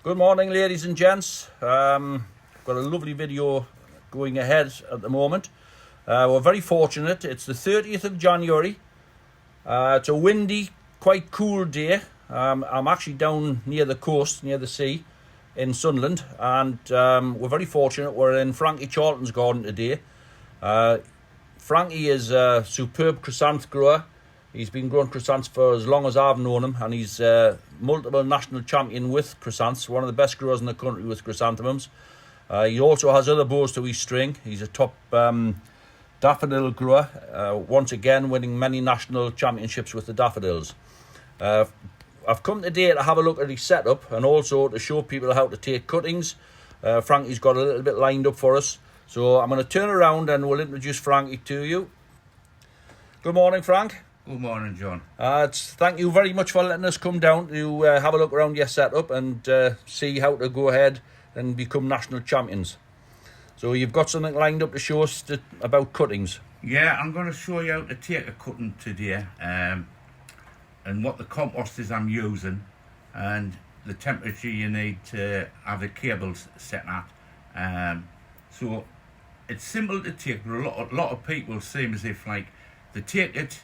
Good morning, ladies and gents. Got a lovely video going ahead at the moment. We're very fortunate. It's the 30th of January. It's a windy, quite cool day. I'm actually down near the coast, near the sea in Sunderland, and we're very fortunate. We're in Frankie Charlton's garden today. Frankie is a superb chrysanth grower. He's been growing chrysanths for as long as I've known him, and he's multiple national champion with chrysanths, one of the best growers in the country with chrysanthemums. He also has other bows to his string. He's a top daffodil grower, once again winning many national championships with the daffodils. I've come today to have a look at his setup and also to show people how to take cuttings. Frankie's got a little bit lined up for us. So I'm going to turn around and we'll introduce Frankie to you. Good morning, Frank. Good morning, John. Thank you very much for letting us come down to have a look around your setup and see how to go ahead and become national champions. So you've got something lined up to show us about cuttings. Yeah, I'm going to show you how to take a cutting today, and what the compost is I'm using, and the temperature you need to have the cables set at. So it's simple to take, but a lot of people seem as if like they take it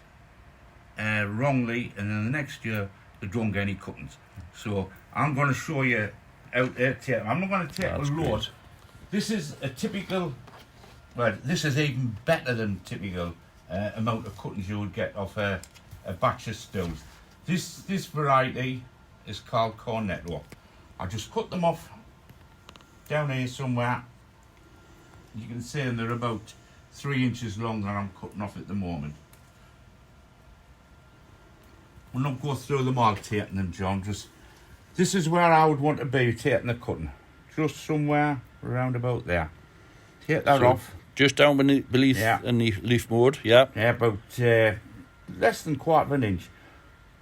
wrongly, and then the next year they don't get any cuttings. So I'm going to show you how to take them. I'm not going to take a load. Great. This is a typical, well, this is even better than typical amount of cuttings you would get off a batch of stools. This variety is called cornetto. I just cut them off down here somewhere. You can see them, they're about 3 inches long that I'm cutting off at the moment. We'll not go through them all taking them, John. This is where I would want to be taking the cutting. Just somewhere around about there. Take that off. Just down beneath in the leaf mode, yeah. Yeah, about less than 1/4 inch.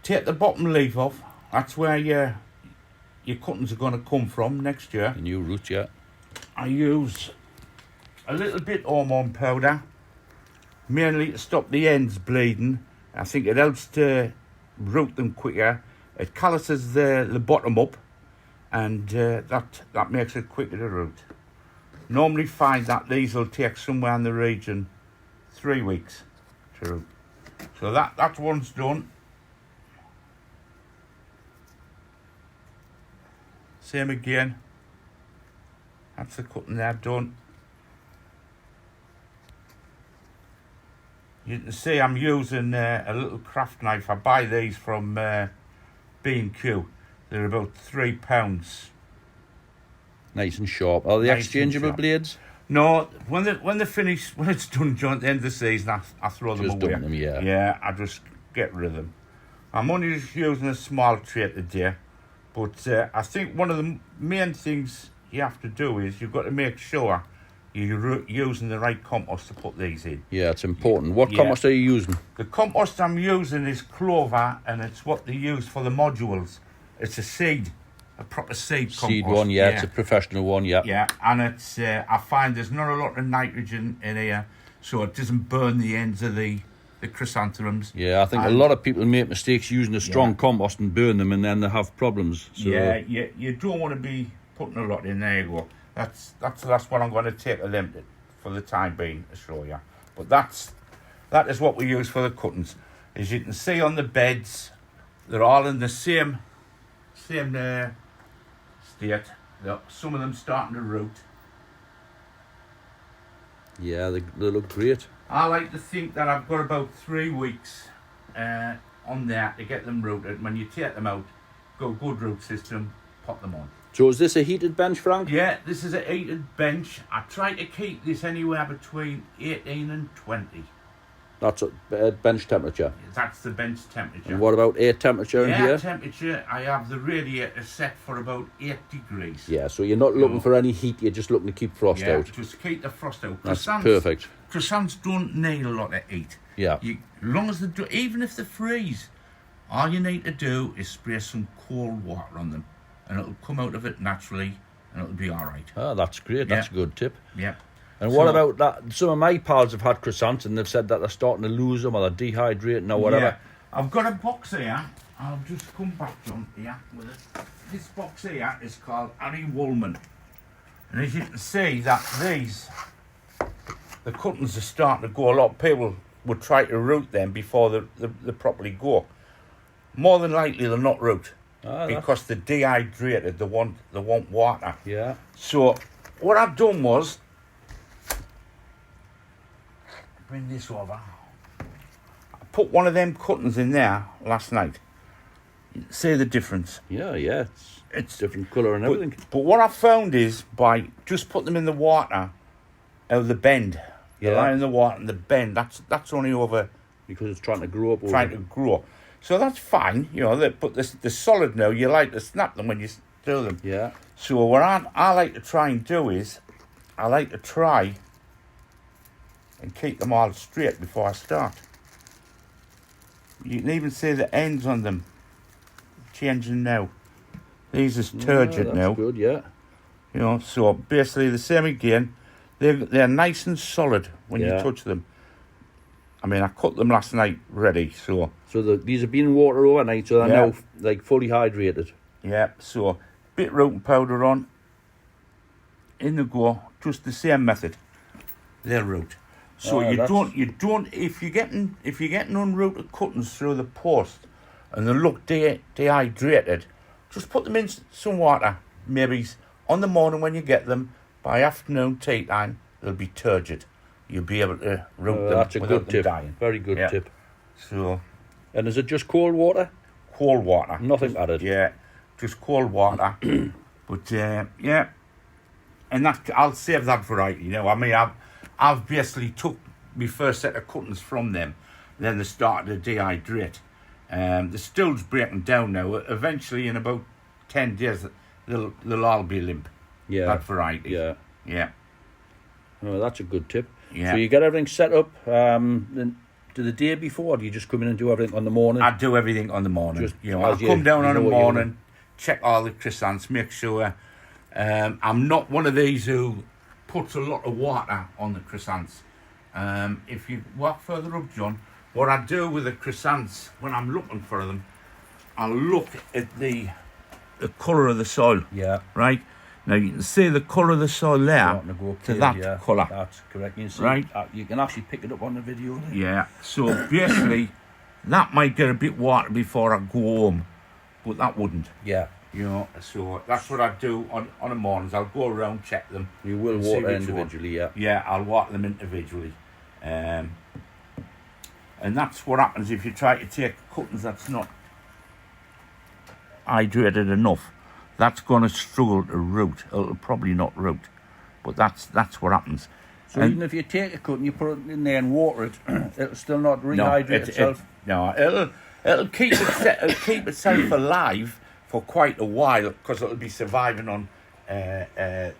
Take the bottom leaf off. That's where your cuttings are going to come from next year. The new root, yeah. I use a little bit hormone powder, mainly to stop the ends bleeding. I think it helps to root them quicker. It calluses the bottom up, and that makes it quicker to root. Normally find that these will take somewhere in the region 3 weeks to root. So that one's done. Same again. That's the cutting there done. You can see I'm using a little craft knife. I buy these from B&Q. They're about £3. Nice and sharp. Are they exchangeable blades? No, when they finish, when it's done, John, at the end of the season, I throw them away. Just dump them, yeah. Yeah, I just get rid of them. I'm only just using a small tray today, but I think one of the main things you have to do is you've got to make sure you're using the right compost to put these in. Yeah, it's important. What compost are you using? The compost I'm using is clover, and it's what they use for the modules. It's a proper seed compost. Seed one, yeah. It's a professional one, yeah. Yeah, and it's I find there's not a lot of nitrogen in here, so it doesn't burn the ends of the chrysanthemums. Yeah, I think a lot of people make mistakes using a strong compost and burn them, and then they have problems. So. Yeah, you don't want to be putting a lot in. There you go. That's what I'm going to take a limit for the time being to show you. But that is what we use for the cuttings. As you can see on the beds, they're all in the same state. Some of them starting to root. Yeah, they look great. I like to think that I've got about 3 weeks on there to get them rooted. When you take them out, go good root system, pop them on. So is this a heated bench, Frank? Yeah, this is a heated bench. I try to keep this anywhere between 18 and 20. That's bench temperature? That's the bench temperature. And what about air temperature in here? Air temperature, I have the radiator set for about 8 degrees. Yeah, so you're not looking for any heat, you're just looking to keep frost out. Just keep the frost out. That's perfect. Chrysanthemums don't need a lot of heat. Yeah. As long as they do, even if they freeze, all you need to do is spray some cold water on them, and it'll come out of it naturally, and it'll be all right. Oh, that's great. That's a good tip. Yeah. And what about that? Some of my pals have had chrysanthemums and they've said that they're starting to lose them or they're dehydrating or whatever. Yeah. I've got a box here. I'll just come back, John, here with it. this box here is called Harry Woolman. And as you can see that the cuttings are starting to go. A lot of people would try to root them before they properly go. More than likely they'll not root because they're dehydrated, they want water. Yeah. So what I've done was, bring this over. I put one of them cuttings in there last night. You can see the difference. Yeah. It's different colour and everything. But what I found is by just putting them in the water out of the bend. They lie in the water and the bend. That's only over because it's trying to grow up. Trying to grow. So that's fine, you know. But they're solid now. You like to snap them when you do them. Yeah. So what I like to try and do is, I like to try and keep them all straight before I start. You can even see the ends on them changing now. These is turgid now. That's good, yeah. You know, so basically the same again. They're nice and solid when you touch them. I mean, I cut them last night ready, so... So these have been in water overnight, so they're now, like, fully hydrated. Yeah, so bit rooting powder on. In the go, just the same method. They'll root. So you don't, if you're getting unrooted cuttings through the post and they look dehydrated, just put them in some water, maybe on the morning when you get them. By afternoon, tea time, they'll be turgid. You'll be able to root them. That's a good tip. Dying. Very good tip. So, and is it just cold water? Cold water. Nothing added. Yeah, just cold water. But yeah, and that I'll save that variety. You know, I mean, I've basically took my first set of cuttings from them. Then they started to dehydrate. The stools breaking down now. Eventually, in about 10 days, they'll all be limp. Yeah. That variety. Yeah. Oh, that's a good tip. Yeah. So you get everything set up to the day before, or do you just come in and do everything on the morning? I do everything on the morning. Just I come down on the morning, check all the chrysanthemums, make sure. I'm not one of these who puts a lot of water on the chrysanthemums. If you walk further up, John, what I do with the chrysanthemums when I'm looking for them, I look at the colour of the soil. Yeah. Right? Now you can see the colour of the soil there to that colour. That's correct. You see, right? You can actually pick it up on the video. There. Yeah. So basically, that might get a bit water before I go home, but that wouldn't. Yeah. You know, so that's what I do on the mornings. I'll go around, check them. You will water individually, yeah. Yeah, I'll water them individually. And that's what happens if you try to take cuttings that's not hydrated enough. That's going to struggle to root. It'll probably not root, but that's what happens. So even if you take a cut and you put it in there and water it, it'll still not rehydrate itself. It'll keep itself alive for quite a while because it'll be surviving on the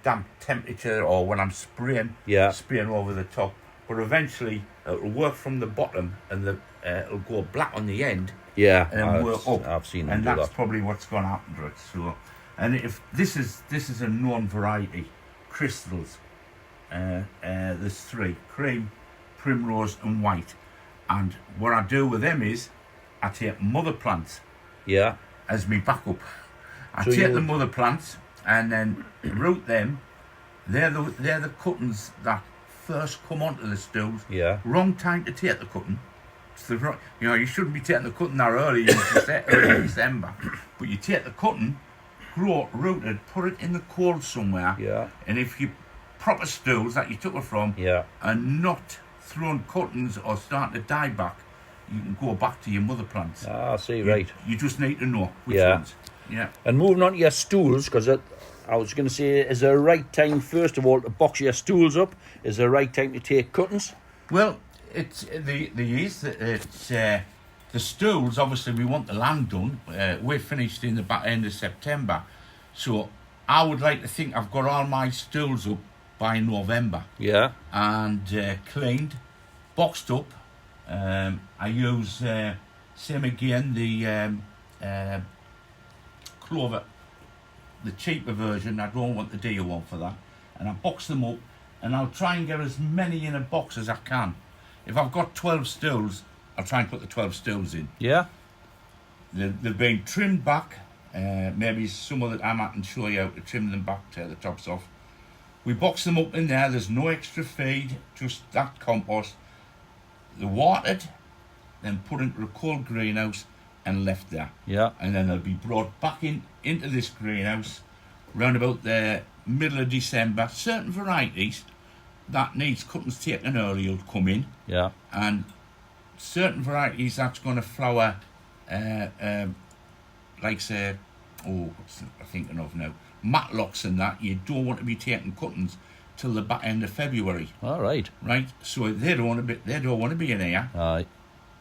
damp temperature or when I'm spraying over the top. But eventually it'll work from the bottom and it'll go black on the end. Yeah, and work up. I've seen them and do that's that. probably what's going to happen to it. So, and if this is a known variety, crystals. There's 3: cream, primrose, and white. And what I do with them is I take mother plants. Yeah. As my backup. I take the mother plants and then root them. They're the cuttings that first come onto the stools. Yeah. Wrong time to take the cutting. You shouldn't be taking the cutting that early in December. But you take the cutting, grow it, root it, put it in the cold somewhere. Yeah. And if you proper stools that you took it from are not throwing cuttings or starting to die back, you can go back to your mother plants. Ah, see, right. You just need to know which ones. Yeah. And moving on to your stools, because I was going to say, is there a right time, first of all, to box your stools up? Is there a right time to take cuttings? Well, it's the stools, obviously we want the land done. We're finished in the back end of September. So I would like to think I've got all my stools up by November. Yeah. And cleaned, boxed up. I use, same again, the clover, the cheaper version. I don't want the dear one for that. And I box them up, and I'll try and get as many in a box as I can. If I've got 12 stools, I'll try and put the 12 stools in. Yeah. They've been trimmed back, maybe some other time I can show you how to trim them back, tear the tops off. We box them up in there. There's no extra feed, just that compost. They're watered, then put into a cold greenhouse and left there. Yeah. And then they'll be brought back into this greenhouse round about the middle of December. Certain varieties that needs cuttings taken early will come in. Yeah. And certain varieties that's going to flower, like say, what's I'm thinking of now, matlocks and that, you don't want to be taking cuttings till the back end of February. All right. Right? So they don't want to be in here. Aye.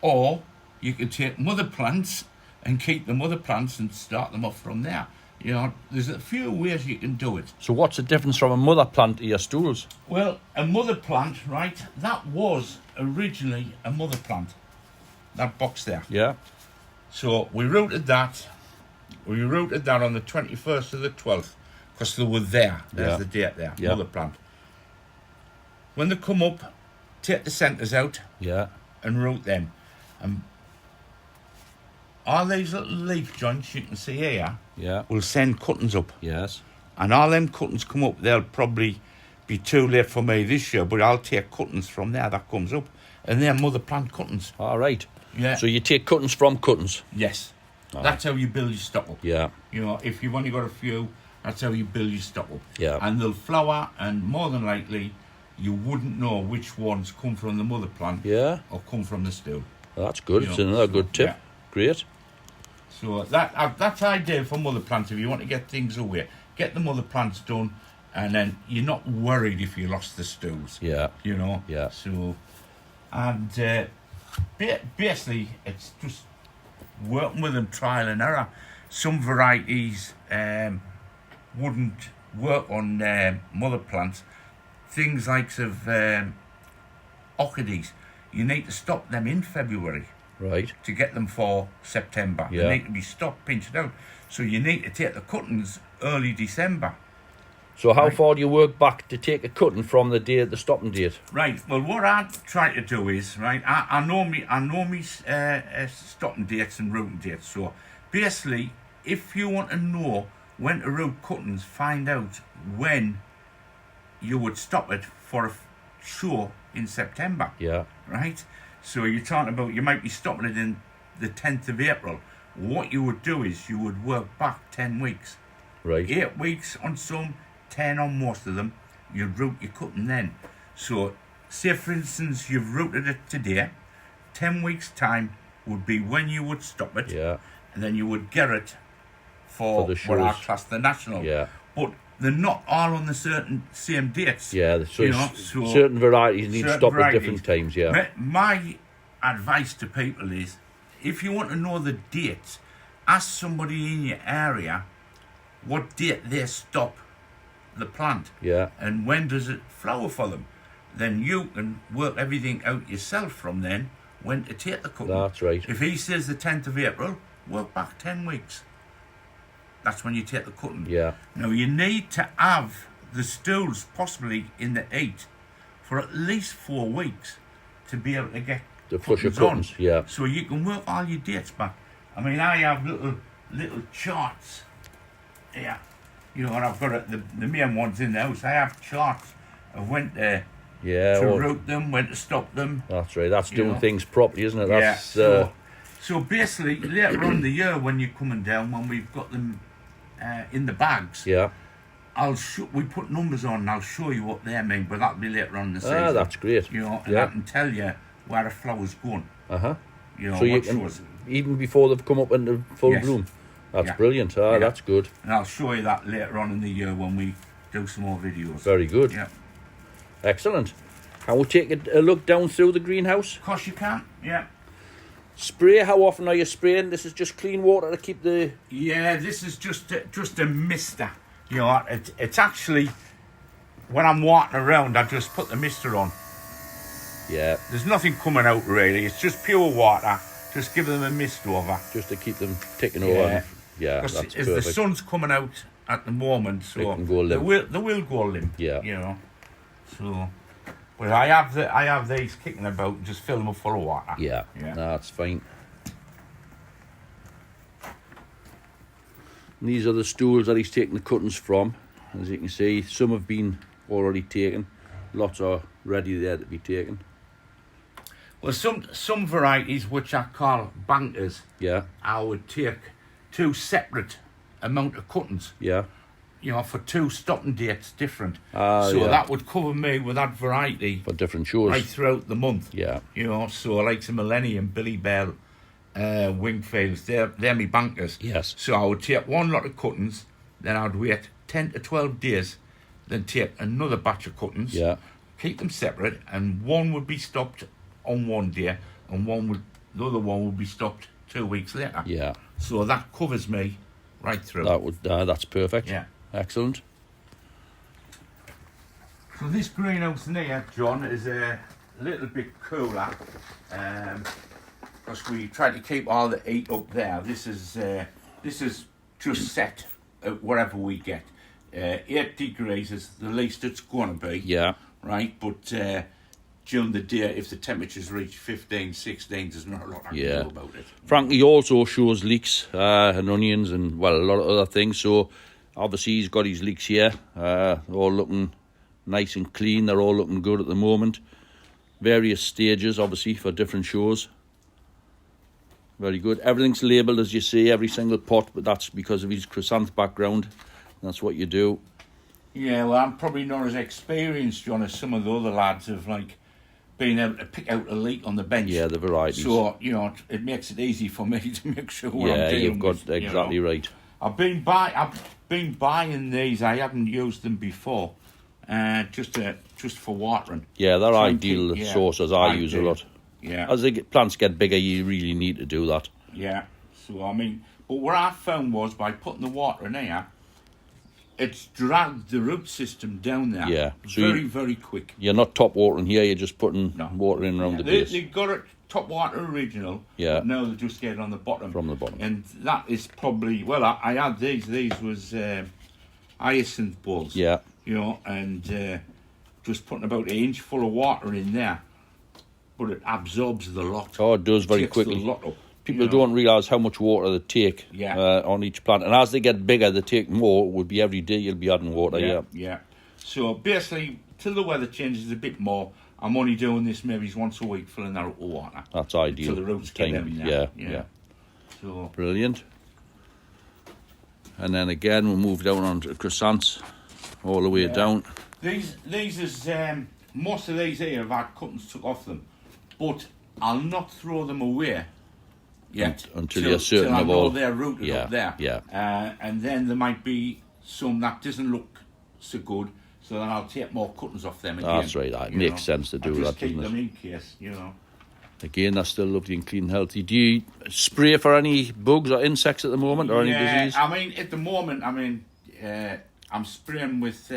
Or you can take mother plants and keep the mother plants and start them off from there. You know, there's a few ways you can do it. So what's the difference from a mother plant to your stools? Well, a mother plant, right, that was originally a mother plant. That box there. Yeah. So we rooted that on the 21st of the 12th because they were there. There's the date there, mother plant. When they come up, take the centres out and root them. All these little leaf joints you can see here will send cuttings up. Yes. And all them cuttings come up, they'll probably be too late for me this year, but I'll take cuttings from there that comes up. And they're mother plant cuttings. All right. Yeah. So you take cuttings from cuttings? Yes. That's how you build your stock up. Yeah. You know, if you've only got a few, that's how you build your stock up. Yeah. And they'll flower, and more than likely, you wouldn't know which ones come from the mother plant or come from the stool. Well, that's good. You It's know, another good tip. yeah. Great. So that's ideal for mother plants. If you want to get things away, get the mother plants done, and then you're not worried if you lost the stools. Yeah. You know. Yeah. So, and basically, it's just working with them, trial and error. Some varieties wouldn't work on mother plants. Things like orchids, you need to stop them in February. Right. To get them for September. Yeah. They need to be stopped, pinched out. So you need to take the cuttings early December. So how far do you work back to take a cutting from the date, the stopping date? Right. Well, what I try to do is, right, I know me stopping dates and rooting dates. So basically, if you want to know when to root cuttings, find out when you would stop it for a show in September. Yeah. Right? So you're talking about, you might be stopping it in the 10th of April. What you would do is you would work back 10 weeks. Right. 8 weeks on some, 10 on most of them. You'd root your cutting then. So say for instance you've rooted it today, 10 weeks time would be when you would stop it. Yeah. And then you would get it for the what I shows. class the national. Yeah. But they're not all on the same dates. Yeah. So, You know, so certain varieties need to certain stop varieties. at different times. Yeah. My advice to people is, if you want to know the dates, ask somebody in your area what date they stop the plant. Yeah. And when does it flower for them. Then you can work everything out yourself from then when to take the cutting. That's right. If he says the 10th of April, work back 10 weeks. That's when you take the cutting. Yeah. Now you need to have the stools possibly in the heat for at least 4 weeks to be able to get The flusher cuttings on. cuttings. Yeah. So you can work all your dates back. I mean, I have little charts here. You know, and I've got the main ones in the house. I have charts of when to root them, when to stop them. That's right. That's doing know. things properly, isn't it? That's So basically, later on in the year when you're coming down, when we've got them in the bags, yeah. we put numbers on and I'll show you what they mean, but that'll be later on in the season. That's great. You know, and I can tell you where a flower's going. Uh-huh. You know, so you what can, shows. even before they've come up into full bloom. That's brilliant. That's good. And I'll show you that later on in the year when we do some more videos. Very good. Yeah. Excellent. And we'll take a look down through the greenhouse. Of course you can, yeah. Spray, how often are you spraying? This is just clean water to keep the... Yeah, this is just a mister. You know, it's actually, when I'm walking around, I just put the mister on. Yeah. There's nothing coming out really, it's just pure water. Just give them a mist over. Just to keep them ticking over. Yeah, that's perfect. The sun's coming out at the moment, so they can go limp. They will go limp. Yeah. You know. So, but I have these kicking about. Just fill them up full of water. Yeah. Yeah. No, that's fine. And these are the stools that he's taking the cuttings from. As you can see, some have been already taken. Lots are ready there to be taken. Well, some varieties which I call bankers, Yeah, I would take 2 separate amount of cuttings. yeah. You know, for 2 stopping dates different. Ah, so yeah. that would cover me with that variety For different shows. right throughout the month. Yeah, You know, so like some Millennium, Billy Bell, Wingfields, they're me bankers. yes. So I would take 1 lot of cuttings, then I'd wait 10 to 12 days, then take another batch of cuttings, Yeah, keep them separate, and one would be stopped on one day, and the other one would be stopped 2 weeks later. yeah. So that covers me right through. That's perfect. Yeah. Excellent. So this greenhouse near, John, is a little bit cooler, because we try to keep all the heat up there. This is just set at whatever we get. 8 degrees is the least it's going to be. Yeah, Right, but during the day, if the temperatures reach 15, 16, there's not a lot I can Yeah. do about it. Frankie also shows leeks and onions and, well, a lot of other things. So obviously he's got his leeks here, all looking nice and clean. They're all looking good at the moment. Various stages, obviously, for different shows. Very good. Everything's labelled, as you see, every single pot, but that's because of his chrysanth background. That's what you do. Yeah, well, I'm probably not as experienced, John, as some of the other lads have, like, being able to pick out a leak on the bench. Yeah, the varieties. So, you know, it makes it easy for me to make sure what I'm Yeah, doing. you've got with, you exactly know. right. I've been buying these. I haven't used them before, just for watering. Yeah, they're Try and ideal keep- yeah, sources. I use a lot. Yeah, As plants get bigger, you really need to do that. yeah. So I mean, but what I found was by putting the water in here, it's dragged the root system down there. Yeah, so very quick. You're not top watering here, you're just putting No. water in around Yeah, the they, base. they got it top water original. Yeah. But now they just get it on the bottom. From the bottom. And that is probably, well, I had these. These was hyacinth balls. Yeah, You know, and just putting about an inch full of water in there, but it absorbs the lot. oh, it does very Takes quickly. the lot up. People you know. don't realise how much water they take Yeah. on each plant. And as they get bigger, they take more. It would be every day you'll be adding water, yeah. Yeah. So basically, till the weather changes a bit more, I'm only doing this maybe once a week, filling that up with water. That's ideal. Till the roots get Time. in there. Yeah. So Brilliant. And then again, we'll move down onto chrysanths, all the way Yeah. down. these is most of these here have had cuttings took off them, but I'll not throw them away yet Until you're certain till I of know all. they're rooted Yeah, up there. yeah. And then there might be some that doesn't look so good, so then I'll take more cuttings off them again. That's right, that you makes sense to do I just that, keep doesn't them it? in case, you know. Again, that's still lovely and clean and healthy. Do you spray for any bugs or insects at the moment, or any disease? I mean, at the moment, I'm spraying with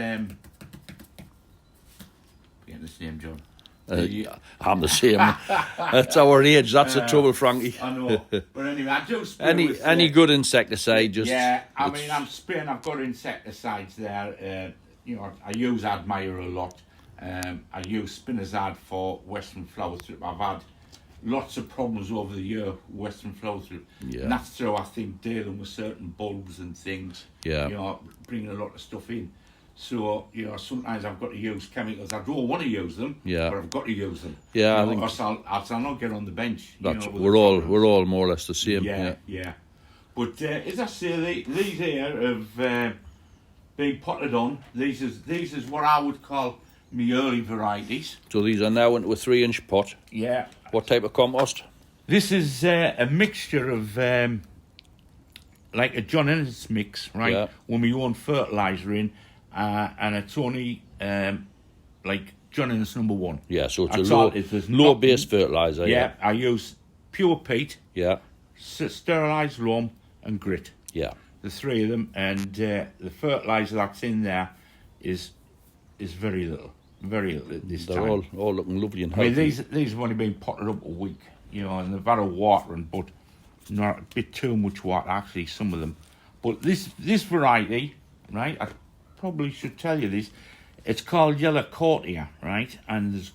getting this name, John. I'm the same. That's our age. That's the trouble, Frankie. I know, but anyway, I do spray with Any good insecticide, just yeah. I mean, I'm spraying. I've got insecticides there. You know, I use Admire a lot. I use Spinosad for Western flower thrip. I've had lots of problems over the year with Western flower thrip. Yeah. And that's through, I think, dealing with certain bulbs and things. Yeah. You know, bringing a lot of stuff in. So, you know, sometimes I've got to use chemicals. I don't want to use them, Yeah. but I've got to use them. Yeah, I You know, think- else I'll not get on the bench. You that's, know, with we're the all problems. more or less the same. Yeah. But as I say, these here have been potted on. These is what I would call my early varieties. So these are now into a 3-inch pot. Yeah. What type of compost? This is a mixture of like a John Ennis mix, right? Yeah. With my own fertiliser in, and it's only like John Ennis number 1. Yeah, so it's That's a all it is. There's low nothing- base fertiliser. Yeah, I use pure peat, Yeah. sterilised loam, and grit. Yeah. The 3 of them, and the fertiliser that's in there is very little at this They're time. all looking lovely and I mean, healthy. these have only been potted up a week, you know, and they've had a watering, but not a bit too much water, actually, some of them. But this variety, right, I probably should tell you this, it's called Yellow Courtier, right, and there's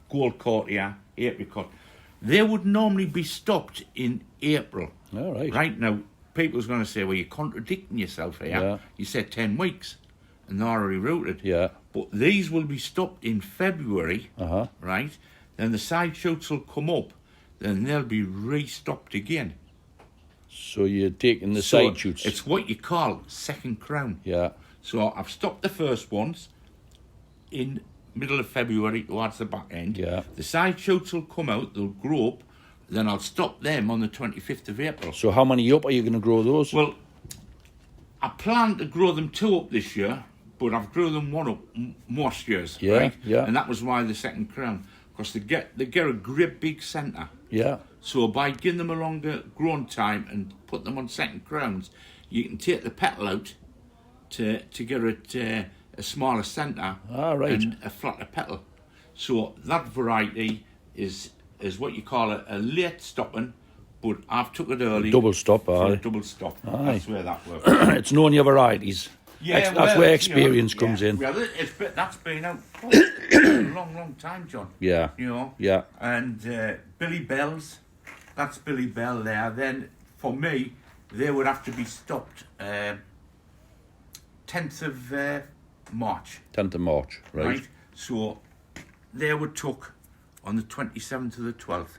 Gold Courtier, Apricot. They would normally be stopped in April. All right. Right now, people's going to say, well, you're contradicting yourself here. Yeah. You said 10 weeks, and they're already rooted. Yeah. But these will be stopped in February, Uh-huh. right? Then the side shoots will come up, then they'll be restopped again. So you're taking the So side shoots. it's what you call second crown. Yeah. So I've stopped the first ones in middle of February towards the back end. Yeah. The side shoots will come out, they'll grow up, then I'll stop them on the 25th of April. So how many up are you going to grow those? Well, I plan to grow them 2 up this year, but I've grew them 1 up most years, Yeah, right? yeah. And that was why the second crown, because they get a great big centre. Yeah. So by giving them a longer growing time and put them on second crowns, you can take the petal out to get it a smaller centre Right. and a flatter petal. So that variety is what you call a late stopping, but I've took it early. Double stop, for aye. a double stop. Aye. That's where that works. It's knowing your varieties. Yeah, That's where experience comes in. Well, that's been out for a long time, John. Yeah. You know. Yeah. And Billy Bell's, that's Billy Bell there. Then for me, they would have to be stopped 10th of March. 10th of March, right? So they were took on the 27th to the 12th.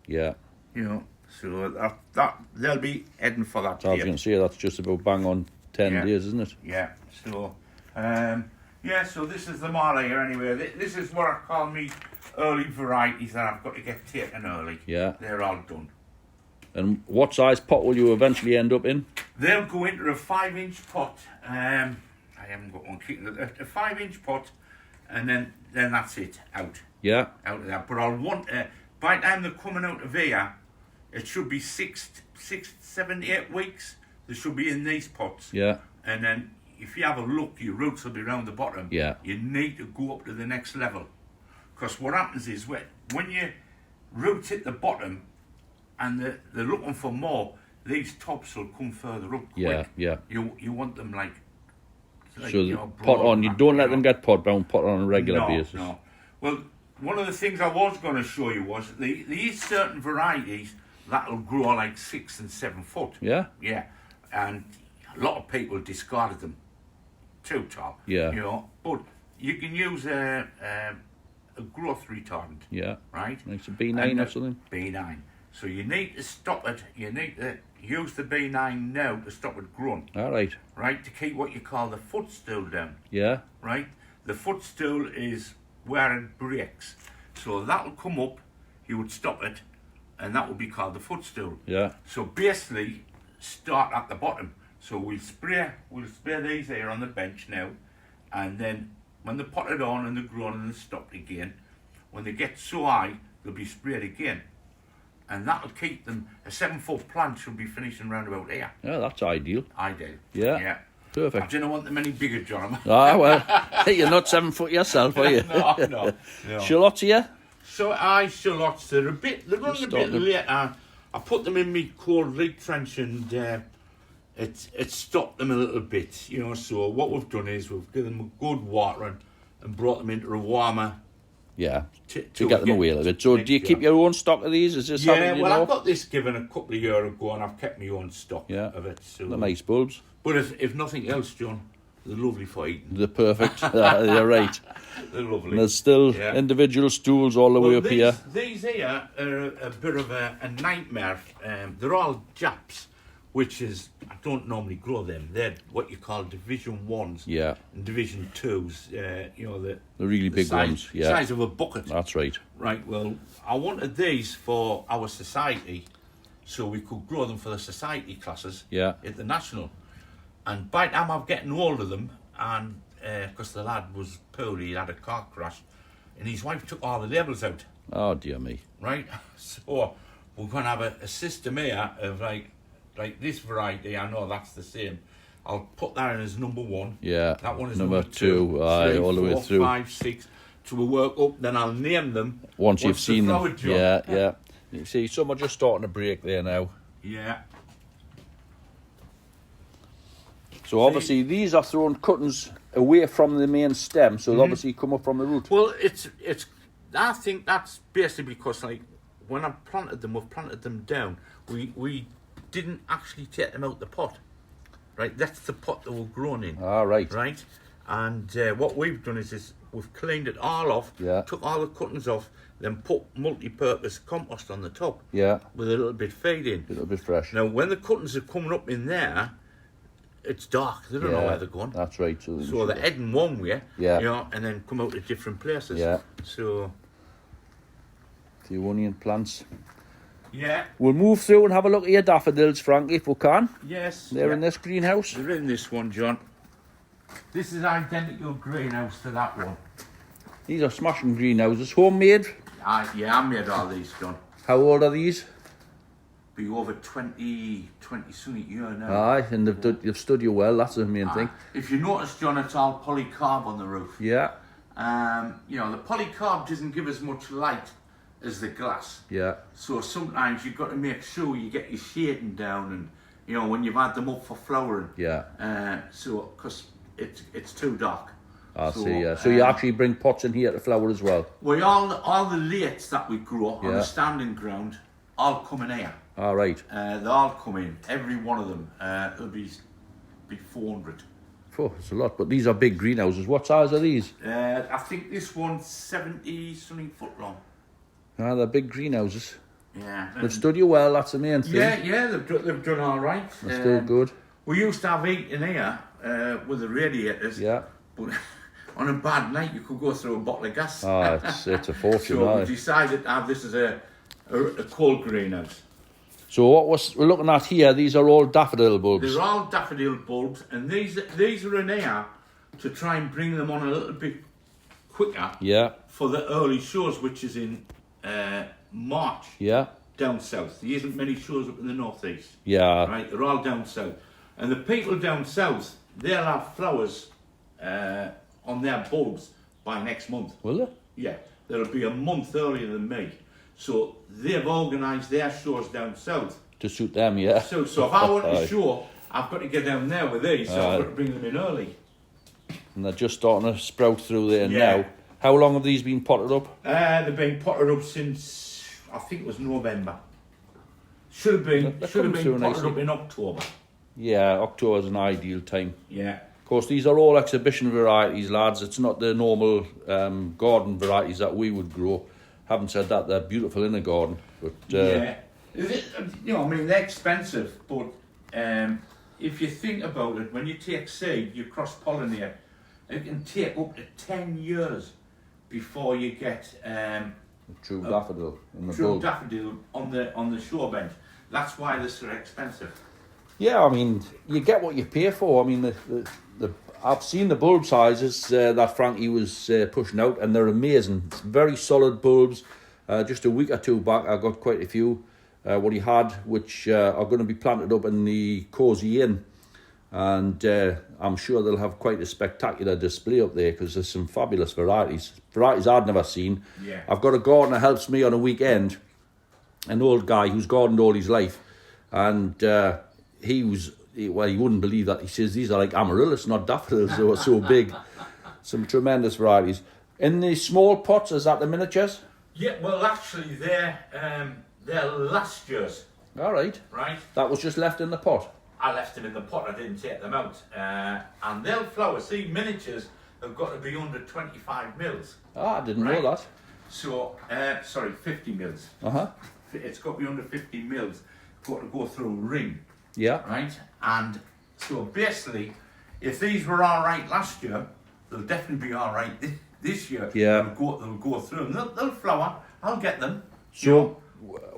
Yeah. You know. So that they'll be heading for that. I was date. going to say that's just about bang on 10 Yeah. days, isn't it? Yeah, so, so this is the mala here anyway. This is what I call me early varieties that I've got to get taken early. Yeah. They're all done. And what size pot will you eventually end up in? They'll go into a 5-inch pot. I haven't got one kicking it. A 5-inch pot, and then that's it, out Yeah. of that. But I'll want, by the time they're coming out of here, it should be 6, 7, 8 weeks. They should be in these pots. Yeah. And then if you have a look, your roots will be round the bottom. Yeah. You need to go up to the next level. Because what happens is when your roots hit the bottom and they're looking for more, these tops will come further up quick. Yeah, yeah. You want them like So you the know, pot broad on, you back, don't let know. them get pot down, pot on a regular basis. No. Well, one of the things I was going to show you was these certain varieties that'll grow like 6 and 7 foot. Yeah? Yeah. And a lot of people discarded them too tall. Yeah. You know, but you can use a growth retardant, Yeah. right? Like a B9 And or something? B9. So you need to stop it. You need to use the B9 now to stop it growing, All right. right? To keep what you call the footstool down, Yeah. right? The footstool is where it breaks. So that'll come up, you would stop it, and that would be called the footstool. Yeah. So basically, start at the bottom. So we'll spray these here on the bench now, and then when they're potted on and they're grown and they're stopped again, when they get so high, they'll be sprayed again. And that'll keep them, a 7-foot plant should be finishing round about here. Yeah, that's ideal. I do. Yeah. Yeah. I Perfect. didn't want them any bigger, John. Well, you're not 7 foot yourself, are you? no. Shallots here? So shallots, they're running a bit late. I put them in my cold leak trench and it stopped them a little bit, you know. So what we've done is we've given them a good watering and brought them into a warmer. Yeah. To get them away a little bit. So do you keep your own stock of these? Is this something Yeah, you well, know? I've got this given a couple of years ago and I've kept my own stock of it. So. The nice bulbs. But if nothing else, John, they're lovely for eating. They're perfect. You're right. They're lovely. And there's still individual stools all the way up here. These here are a bit of a nightmare. They're all Japs, which is, I don't normally grow them. They're what you call Division 1s Yeah. and Division 2s. You know, the really big size, ones. Yeah. size of a bucket. That's right. Right, well, I wanted these for our society so we could grow them for the society classes Yeah. at the National. And by the time I'm getting hold of them, and because the lad was poorly, he had a car crash, and his wife took all the labels out, Oh, dear me. right? So we're going to have a system here of like this variety, I know that's the same. I'll put that in as number 1. Yeah. That one is number 2. Aye, All the way 4, through. 5, 6. So we work up, then I'll name them. Once you've the seen them. flower job. Yeah, yeah. You see, some are just starting to break there now. Yeah. So obviously these are thrown cuttings away from the main stem, so they obviously come up from the root. Well, it's. I think that's basically because, like, when I planted them, we've planted them down. We didn't actually take them out the pot. Right, that's the pot they were grown in. Ah, right. Right, and what we've done is we've cleaned it all off, Yeah. took all the cuttings off, then put multi-purpose compost on the top. Yeah. With a little bit feed in. A little bit fresh. Now, when the cuttings are coming up in there, it's dark. They don't know where they're going. That's right. So they're heading one way, yeah, you know, and then come out at different places. Yeah. So the onion plants. yeah. We'll move through and have a look at your daffodils, Frankie, if we can. Yes. They're in this greenhouse. They're in this one, John. This is identical greenhouse to that one. These are smashing greenhouses. Homemade. I made all these, John. How old are these? Be over 20 something year now. Aye, and they've stood you well. That's the main thing. If you notice, John, it's all polycarb on the roof. Yeah. You know, the polycarb doesn't give as much light as the glass. Yeah. So sometimes you've got to make sure you get your shading down, and you know when you've had them up for flowering. Yeah. So because it's too dark. I see. Yeah. So you actually bring pots in here to flower as well. Well, all the lates that we grow on the standing ground all come in here. All right. They all come in. Every one of them. It'll be 400. Oh, it's a lot. But these are big greenhouses. What size are these? I think this one's 70 something foot long. Ah, they're big greenhouses. Yeah. They've stood you well. That's the main thing. Yeah. They've done all right. They're still good. We used to have heat in here with the radiators. Yeah. But on a bad night, you could go through a bottle of gas. Ah, it's a fortune. So we decided to have this as a cold greenhouse. So what we're looking at here, these are all daffodil bulbs. They're all daffodil bulbs, and these are in here to try and bring them on a little bit quicker. Yeah. For the early shows, which is in March. Yeah. Down south. There isn't many shows up in the northeast. Yeah. Right, they're all down south, and the people down south, they'll have flowers on their bulbs by next month. Will they? Yeah, they'll be a month earlier than me. So they've organised their shows down south. To suit them, yeah. So if I want a show, I've got to get down there with these, so I've got to bring them in early. And they're just starting to sprout through there now. How long have these been potted up? They've been potted up since, I think it was November. Should have been potted up in October. Yeah, October's an ideal time. Yeah. Of course, these are all exhibition varieties, lads. It's not the normal garden varieties that we would grow. Having said that, they're beautiful in the garden. But yeah, you know, I mean, they're expensive, but if you think about it, when you take seed, you cross-pollinate, it can take up to 10 years before you get true daffodil in the true bulb. daffodil on the shore bench. That's why they're so expensive. Yeah, I mean, you get what you pay for. I mean, I've seen the bulb sizes that Frankie was pushing out, and they're amazing. It's very solid bulbs. Just a week or two back, I got quite a few. What he had, which are going to be planted up in the Cosy Inn, and I'm sure they'll have quite a spectacular display up there because there's some fabulous varieties I'd never seen. Yeah. I've got a gardener helps me on a weekend, an old guy who's gardened all his life, and he wouldn't believe that. He says these are like amaryllis, not daffodils. They were so big. Some tremendous varieties. In the small pots, is that the miniatures? Yeah, well, actually, they're last year's. All right. Right. That was just left in the pot. I left them in the pot. I didn't take them out. And they'll flower. See, miniatures have got to be under 25 mils. Ah, I didn't know that. So, 50 mils. Uh-huh. It's got to be under 50 mils. Got to go through a ring. Yeah. Right? And so basically, if these were all right last year, they'll definitely be all right this year. Yeah. They'll go through and they'll flower. I'll get them. So,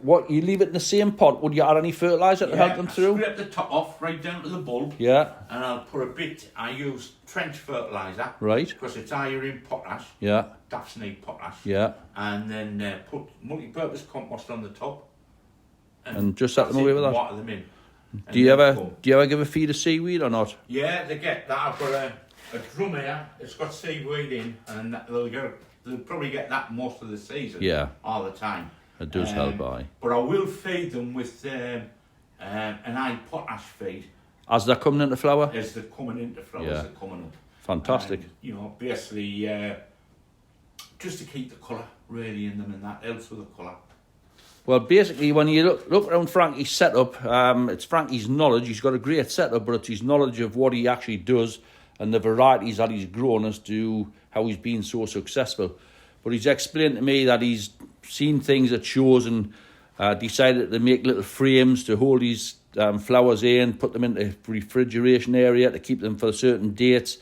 what, you leave it in the same pot? Would you add any fertiliser to help them through? Scrape the top off right down to the bulb. Yeah. And I'll put a bit, I use trench fertiliser. Right. Because it's higher in potash. Yeah. Daffs need potash. Yeah. And then put multi-purpose compost on the top. And just set them away with that? Water them in. Do you ever give a feed of seaweed or not? Yeah, they get that. I've got a drum here. It's got seaweed in, and they'll probably get that most of the season. Yeah. All the time. It does help, aye. But I will feed them with an high potash feed. As they're coming into flower? As they're coming into flower, Yeah. as they're coming up. Fantastic. And, you know, basically, just to keep the colour really in them, and that helps with the colour. Well, basically, when you look around Frankie's setup, it's Frankie's knowledge. He's got a great setup, but it's his knowledge of what he actually does and the varieties that he's grown as to how he's been so successful. But he's explained to me that he's seen things at shows and decided to make little frames to hold his flowers in, put them into a refrigeration area to keep them for certain dates.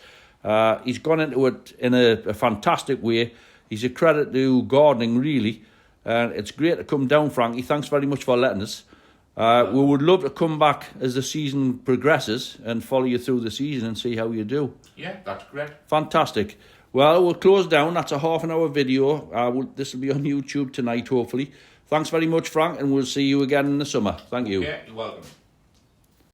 He's gone into it in a fantastic way. He's a credit to gardening, really. It's great to come down, Frankie. Thanks very much for letting us. We would love to come back as the season progresses and follow you through the season and see how you do. Yeah, that's great. Fantastic. Well, we'll close down. That's a half-an-hour video. This will be on YouTube tonight, hopefully. Thanks very much, Frank, and we'll see you again in the summer. Thank you. Yeah, you're welcome.